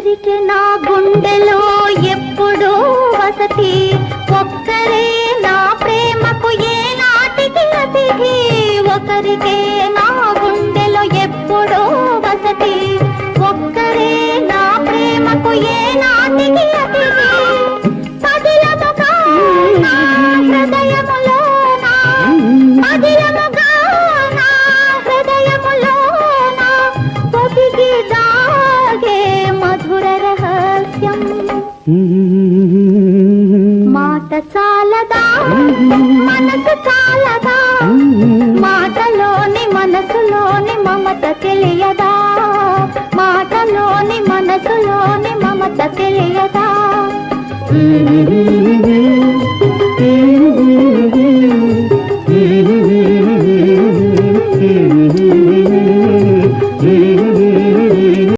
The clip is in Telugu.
ఒకరికి నా గుండెలో ఎప్పుడూ వసతి, ఒక్కరే నా ప్రేమకు ఏ నాటికి అతిథి. ఒకరికే నా గుండెలో ఎప్పుడూ వసతి, ఒక్కరే నా ప్రేమకు ఏ నాటికి అతిథి. పదిలముగా నా హృదయములోన, పదిలముగా నా హృదయములోన పొదిగి దాగే మధుర రహస్యం. మాట చాలదా, మనసు చాలదా, మాటలోని మనసులోని మమత తెలియదా, మాటలోని మనసులోని మమత తెలియదా.